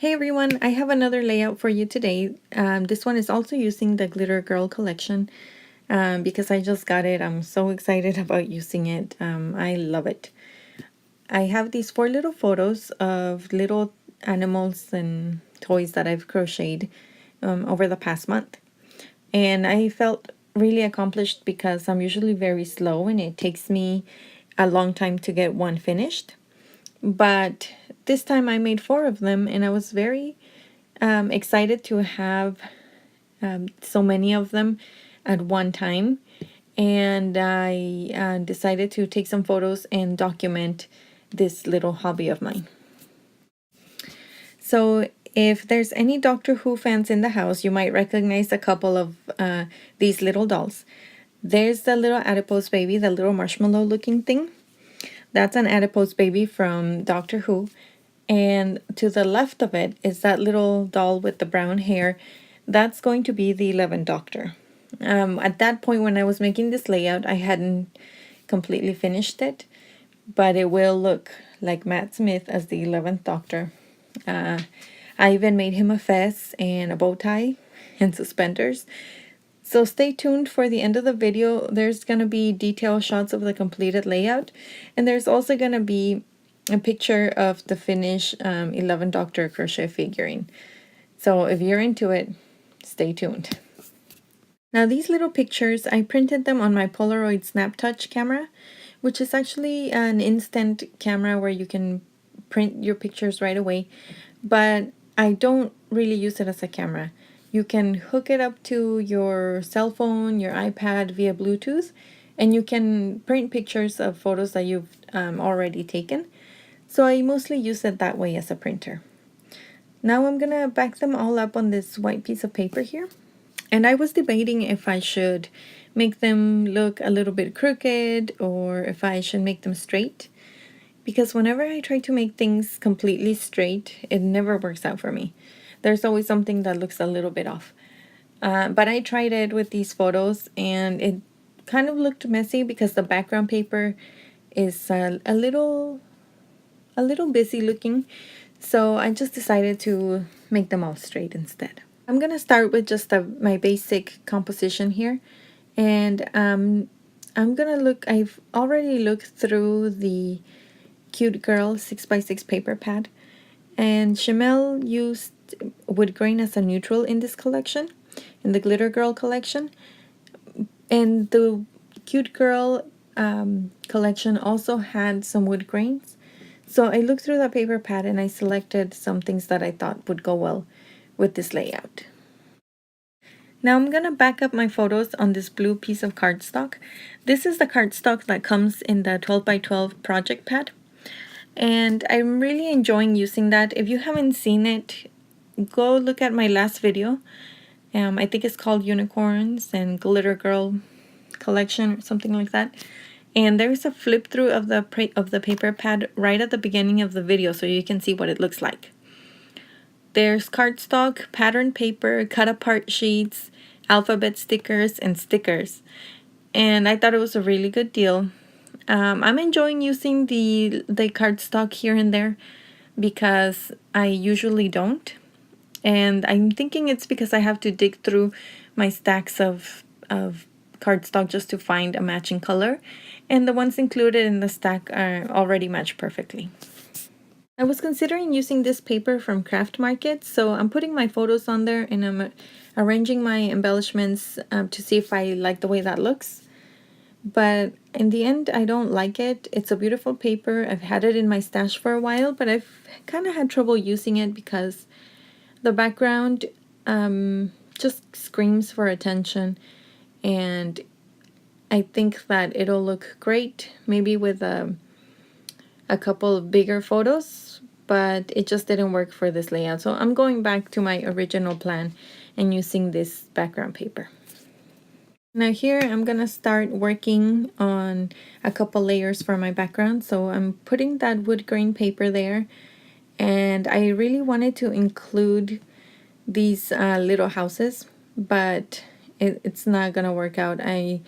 Hey everyone, I have another layout for you today. This one is also using the Glitter Girl collection because I just got it. I'm so excited about using it. I love it. I have these 4 little photos of little animals and toys that I've crocheted over the past month. And I felt really accomplished because I'm usually very slow and it takes me a long time to get one finished. But this time I made 4 of them and I was very excited to have so many of them at one time. And I decided to take some photos and document this little hobby of mine. So if there's any Doctor Who fans in the house, you might recognize a couple of these little dolls. There's the little adipose baby, the little marshmallow looking thing. That's an adipose baby from Doctor Who. And to the left of it is that little doll with the brown hair. That's going to be the 11th Doctor. At that point when I was making this layout, I hadn't completely finished it, but it will look like Matt Smith as the 11th Doctor. I even made him a fez and a bow tie and suspenders. So stay tuned for the end of the video. There's going to be detailed shots of the completed layout, and there's also going to be a picture of the finished 11th Doctor crochet figurine. So if you're into it, stay tuned. Now these little pictures, I printed them on my Polaroid Snap Touch camera, which is actually an instant camera where you can print your pictures right away, but I don't really use it as a camera. You can hook it up to your cell phone, your iPad via Bluetooth, and you can print pictures of photos that you've already taken. So I mostly use it that way as a printer. Now I'm gonna back them all up on this white piece of paper here. And I was debating if I should make them look a little bit crooked or if I should make them straight. Because whenever I try to make things completely straight, it never works out for me. There's always something that looks a little bit off. But I tried it with these photos and it kind of looked messy because the background paper is a little busy looking. So I just decided to make them all straight instead. I'm gonna start with just my basic composition here. And I've already looked through the Cute Girl 6x6 paper pad. And Chamel used wood grain as a neutral in this collection, in the Glitter Girl collection. And the Cute Girl collection also had some wood grains. So I looked through the paper pad and I selected some things that I thought would go well with this layout. Now I'm gonna back up my photos on this blue piece of cardstock. This is the cardstock that comes in the 12x12 project pad. And I'm really enjoying using that. If you haven't seen it, go look at my last video. I think it's called Unicorns and Glitter Girl collection or something like that. And there's a flip through of the paper pad right at the beginning of the video so you can see what it looks like. There's cardstock, pattern paper, cut apart sheets, alphabet stickers, and stickers. And I thought it was a really good deal. I'm enjoying using the cardstock here and there because I usually don't. And I'm thinking it's because I have to dig through my stacks of cardstock just to find a matching color. And the ones included in the stack are already matched perfectly. I was considering using this paper from Craft Market, so I'm putting my photos on there and I'm arranging my embellishments to see if I like the way that looks. But in the end, I don't like it. It's a beautiful paper. I've had it in my stash for a while, but I've kind of had trouble using it because the background just screams for attention. And I think that it'll look great, maybe with a couple of bigger photos, but it just didn't work for this layout. So I'm going back to my original plan and using this background paper. Now here I'm gonna start working on a couple layers for my background. So I'm putting that wood grain paper there, and I really wanted to include these little houses, but it's not gonna work out. I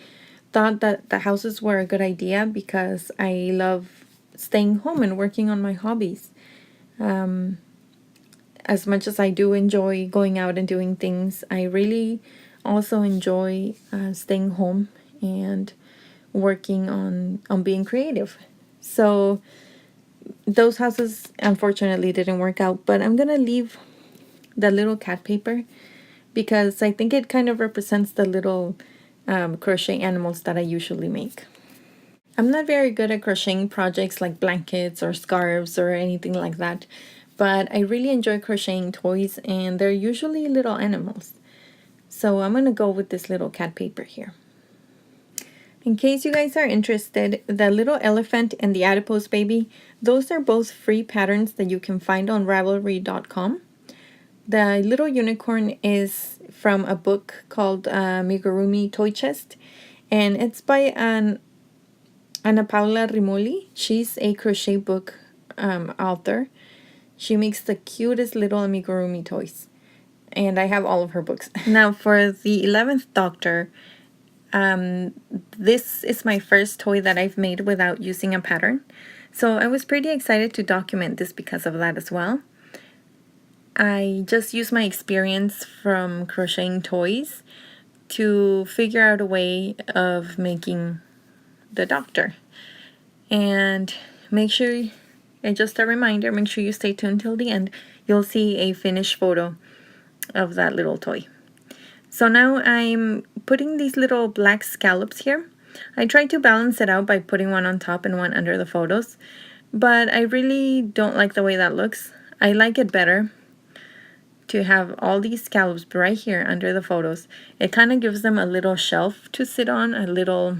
thought that the houses were a good idea because I love staying home and working on my hobbies. as much as I do enjoy going out and doing things, I really also enjoy staying home and working on being creative. So those houses unfortunately didn't work out, but I'm gonna leave the little cat paper because I think it kind of represents the little crochet animals that I usually make. I'm not very good at crocheting projects like blankets or scarves or anything like that, but I really enjoy crocheting toys, and they're usually little animals. So I'm gonna go with this little cat paper here. In case you guys are interested, the little elephant and the adipose baby, those are both free patterns that you can find on Ravelry.com. The little unicorn is from a book called Amigurumi Toy Chest, and it's by Ana Paula Rimoli. She's a crochet book author. She makes the cutest little amigurumi toys, and I have all of her books. Now for the 11th Doctor, this is my first toy that I've made without using a pattern. So I was pretty excited to document this because of that as well. I just used my experience from crocheting toys to figure out a way of making the Doctor. And make sure, and just a reminder, make sure you stay tuned till the end. You'll see a finished photo of that little toy. So now I'm putting these little black scallops here. I tried to balance it out by putting one on top and one under the photos, but I really don't like the way that looks. I like it better to have all these scallops right here under the photos. It kind of gives them a little shelf to sit on, a little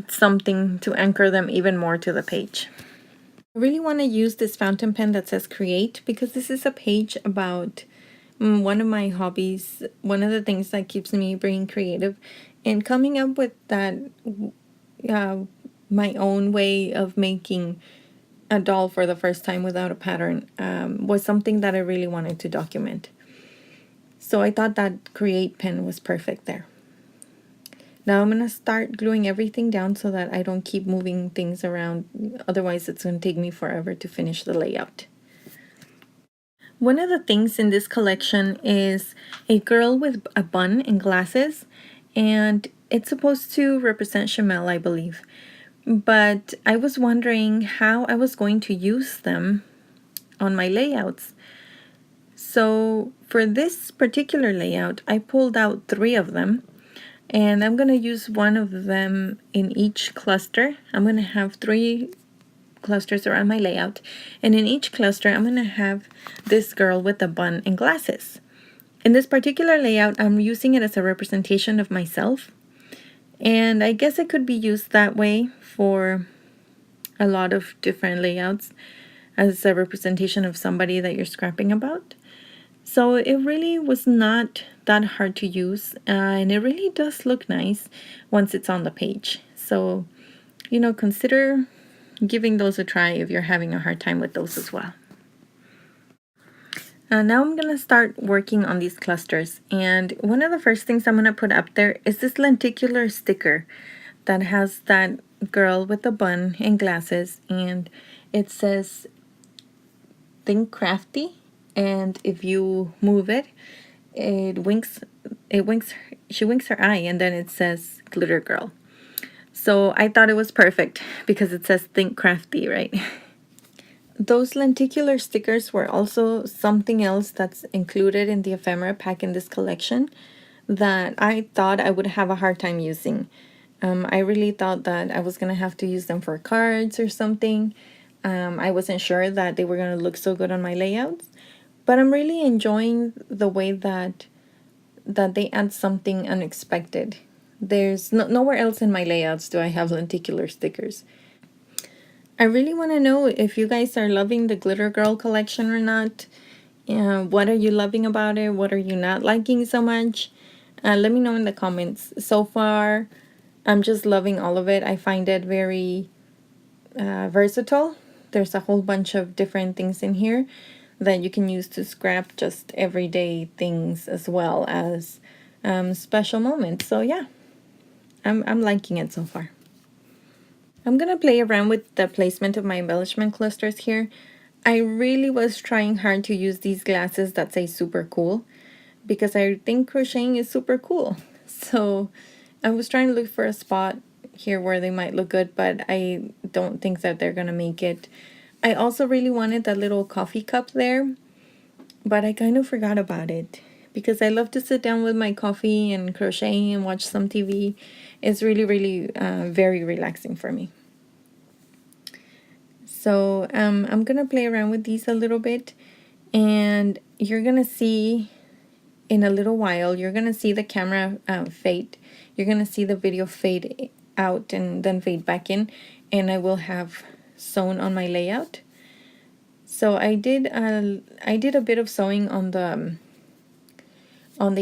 something to anchor them even more to the page. I really want to use this fountain pen that says create because this is a page about one of my hobbies, one of the things that keeps me being creative, and coming up with that my own way of making a doll for the first time without a pattern was something that I really wanted to document. So I thought that create pen was perfect there. Now I'm going to start gluing everything down so that I don't keep moving things around. Otherwise it's going to take me forever to finish the layout. One of the things in this collection is a girl with a bun and glasses, and it's supposed to represent Chamel, I believe. But I was wondering how I was going to use them on my layouts. So for this particular layout, I pulled out 3 of them, and I'm going to use one of them in each cluster. I'm going to have 3 clusters around my layout, and in each cluster I'm going to have this girl with the bun and glasses. In this particular layout, I'm using it as a representation of myself, and I guess it could be used that way for a lot of different layouts as a representation of somebody that you're scrapping about. So it really was not that hard to use, and it really does look nice once it's on the page. So, you know, consider giving those a try if you're having a hard time with those as well. Now I'm going to start working on these clusters, and one of the first things I'm going to put up there is this lenticular sticker that has that girl with the bun and glasses, and it says think crafty, and if you move it, she winks her eye, and then it says glitter girl. So I thought it was perfect because it says think crafty, right? Those lenticular stickers were also something else that's included in the ephemera pack in this collection that I thought I would have a hard time using. I really thought that I was going to have to use them for cards or something. I wasn't sure that they were going to look so good on my layouts, but I'm really enjoying the way that they add something unexpected. There's nowhere else in my layouts do I have lenticular stickers. I really want to know if you guys are loving the Glitter Girl collection or not. What are you loving about it? What are you not liking so much? Let me know in the comments. So far, I'm just loving all of it. I find it very versatile. There's a whole bunch of different things in here that you can use to scrap just everyday things as well as special moments. So yeah, I'm liking it so far. I'm gonna play around with the placement of my embellishment clusters here. I really was trying hard to use these glasses that say super cool because I think crocheting is super cool. So I was trying to look for a spot here where they might look good, but I don't think that they're gonna make it. I also really wanted that little coffee cup there, but I kind of forgot about it because I love to sit down with my coffee and crochet and watch some TV. It's really, really very relaxing for me. So I'm gonna play around with these a little bit, and you're gonna see in a little while, you're gonna see the camera fade. You're gonna see the video fade out and then fade back in, and I will have sewn on my layout. So I did a bit of sewing on the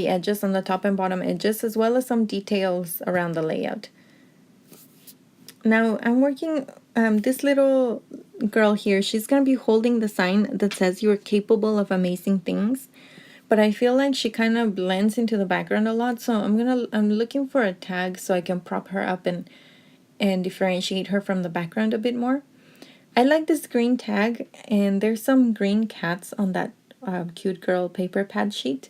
edges, on the top and bottom edges, as well as some details around the layout. Now I'm working this little girl here. She's gonna be holding the sign that says you're capable of amazing things, but I feel like she kind of blends into the background a lot, so I'm looking for a tag so I can prop her up and differentiate her from the background a bit more. I like this green tag, and there's some green cats on that cute girl paper pad sheet,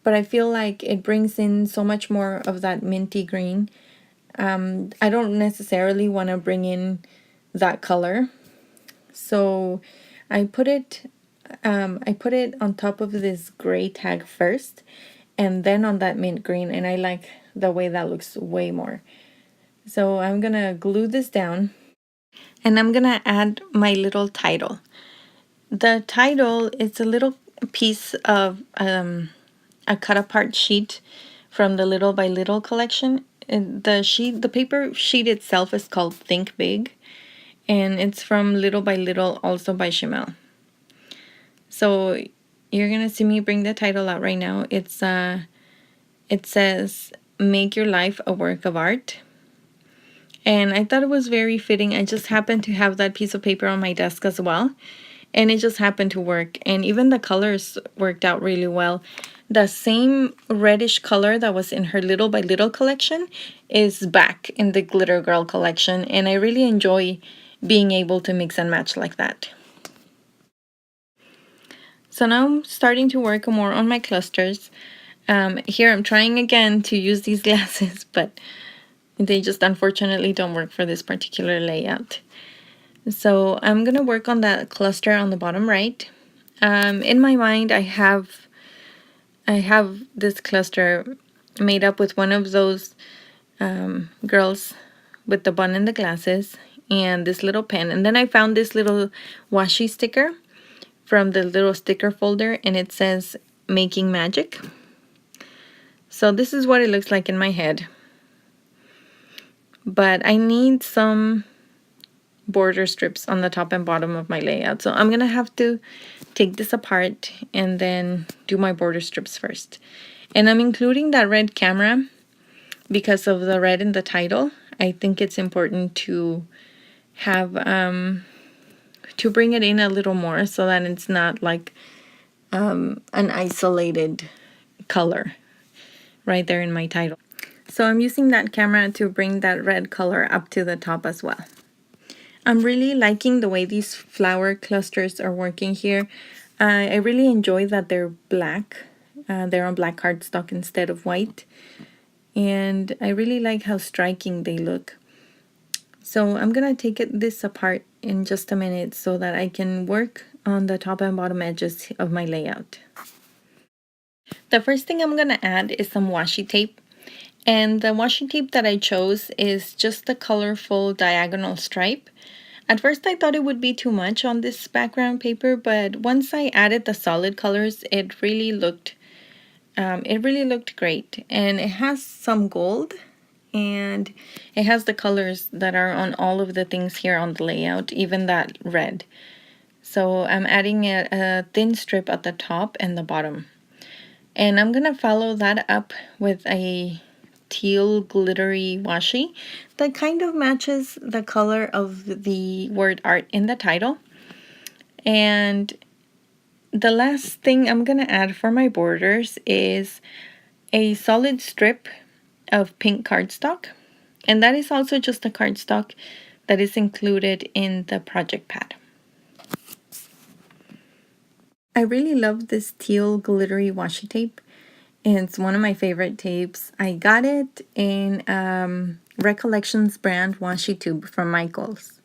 but I feel like it brings in so much more of that minty green. I don't necessarily want to bring in that color, so I put it on top of this gray tag first, and then on that mint green, and I like the way that looks way more. So I'm gonna glue this down, and I'm gonna add my little title. The title is a little piece of a cut apart sheet from the Little by Little collection. And the paper sheet itself is called Think Big, and it's from Little by Little, also by Chimel. So you're gonna see me bring the title out right now. It says "Make Your Life a Work of Art," and I thought it was very fitting. I just happened to have that piece of paper on my desk as well, and it just happened to work, and even the colors worked out really well. The same reddish color that was in her Little by Little collection is back in the Glitter Girl collection, and I really enjoy being able to mix and match like that. So now I'm starting to work more on my clusters. Here I'm trying again to use these glasses, but they just unfortunately don't work for this particular layout. So I'm gonna work on that cluster on the bottom right. In my mind, I have this cluster made up with one of those girls with the bun and the glasses and this little pen, and then I found this little washi sticker from the little sticker folder, and it says "Making Magic." So this is what it looks like in my head, but I need some border strips on the top and bottom of my layout, so I'm gonna have to take this apart and then do my border strips first. And I'm including that red camera because of the red in the title. I think it's important to have to bring it in a little more so that it's not like an isolated color right there in my title. So I'm using that camera to bring that red color up to the top as well. I'm really liking the way these flower clusters are working here. I really enjoy that they're black. They're on black cardstock instead of white. And I really like how striking they look. So I'm gonna take this apart in just a minute so that I can work on the top and bottom edges of my layout. The first thing I'm gonna add is some washi tape. And the washi tape that I chose is just the colorful diagonal stripe. At first I thought it would be too much on this background paper, but once I added the solid colors, it really looked great. And it has some gold, and it has the colors that are on all of the things here on the layout, even that red. So I'm adding a thin strip at the top and the bottom. And I'm gonna follow that up with a teal glittery washi that kind of matches the color of the word art in the title. And the last thing I'm gonna add for my borders is a solid strip of pink cardstock, and that is also just a cardstock that is included in the project pad. I really love this teal glittery washi tape. It's one of my favorite tapes. I got it in Recollections brand washi tube from Michaels.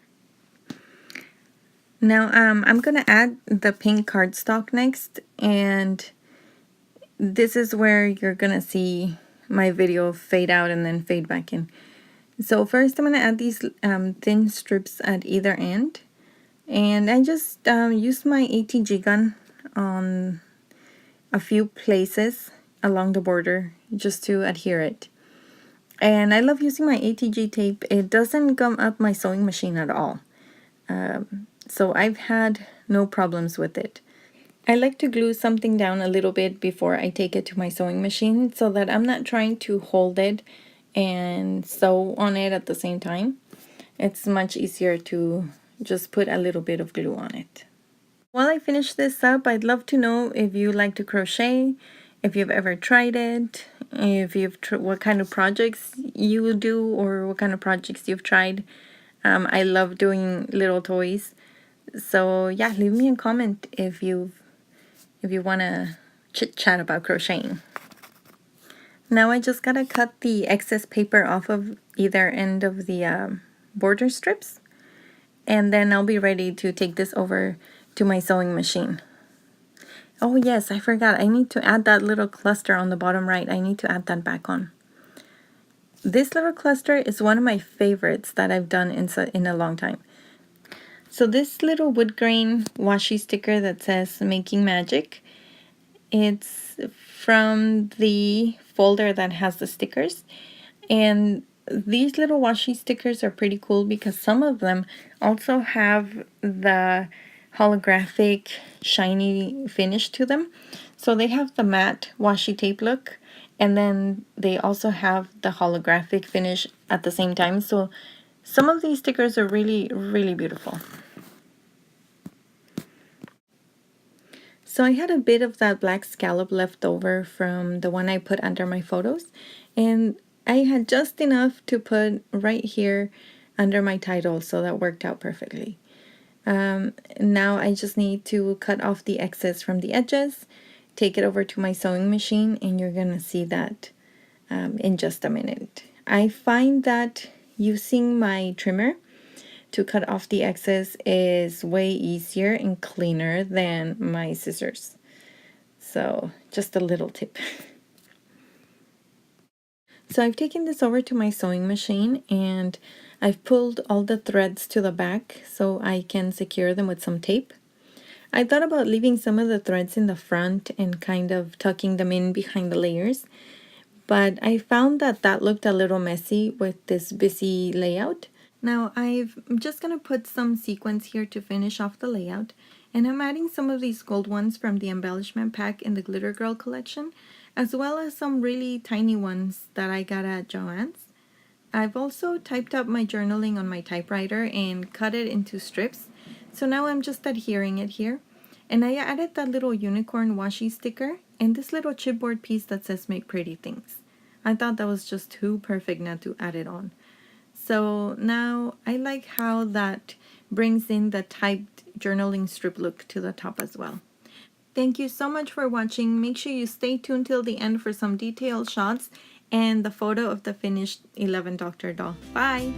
Now I'm gonna add the pink cardstock next, and this is where you're gonna see my video fade out and then fade back in. So first I'm gonna add these thin strips at either end, and I just used my ATG gun on a few places along the border just to adhere it. And I love using my ATG tape. It doesn't gum up my sewing machine at all. So I've had no problems with it. I like to glue something down a little bit before I take it to my sewing machine so that I'm not trying to hold it and sew on it at the same time. It's much easier to just put a little bit of glue on it. While I finish this up, I'd love to know if you like to crochet, if you've ever tried it, if you've what kind of projects you do or what kind of projects you've tried. I love doing little toys. So yeah, leave me a comment if you want to chit chat about crocheting. Now I just gotta cut the excess paper off of either end of the border strips, and then I'll be ready to take this over to my sewing machine. Oh yes, I forgot. I need to add that little cluster on the bottom right. I need to add that back on. This little cluster is one of my favorites that I've done in a long time. So this little wood grain washi sticker that says Making Magic, it's from the folder that has the stickers. And these little washi stickers are pretty cool because some of them also have the holographic shiny finish to them. So they have the matte washi tape look, and then they also have the holographic finish at the same time. So some of these stickers are really, really beautiful. So I had a bit of that black scallop left over from the one I put under my photos, and I had just enough to put right here under my title, so that worked out perfectly. Now I just need to cut off the excess from the edges, take it over to my sewing machine, and you're gonna see that in just a minute. I find that using my trimmer to cut off the excess is way easier and cleaner than my scissors. So just a little tip. So I've taken this over to my sewing machine, and I've pulled all the threads to the back so I can secure them with some tape. I thought about leaving some of the threads in the front and kind of tucking them in behind the layers, but I found that that looked a little messy with this busy layout. Now I'm just going to put some sequins here to finish off the layout, and I'm adding some of these gold ones from the embellishment pack in the Glitter Girl collection, as well as some really tiny ones that I got at Joann's. I've also typed up my journaling on my typewriter and cut it into strips, so now I'm just adhering it here. And I added that little unicorn washi sticker and this little chipboard piece that says Make Pretty Things. I thought that was just too perfect not to add it on. So now I like how that brings in the typed journaling strip look to the top as well. Thank you so much for watching. Make sure you stay tuned till the end for some detailed shots and the photo of the finished 11 Doctor doll. Bye!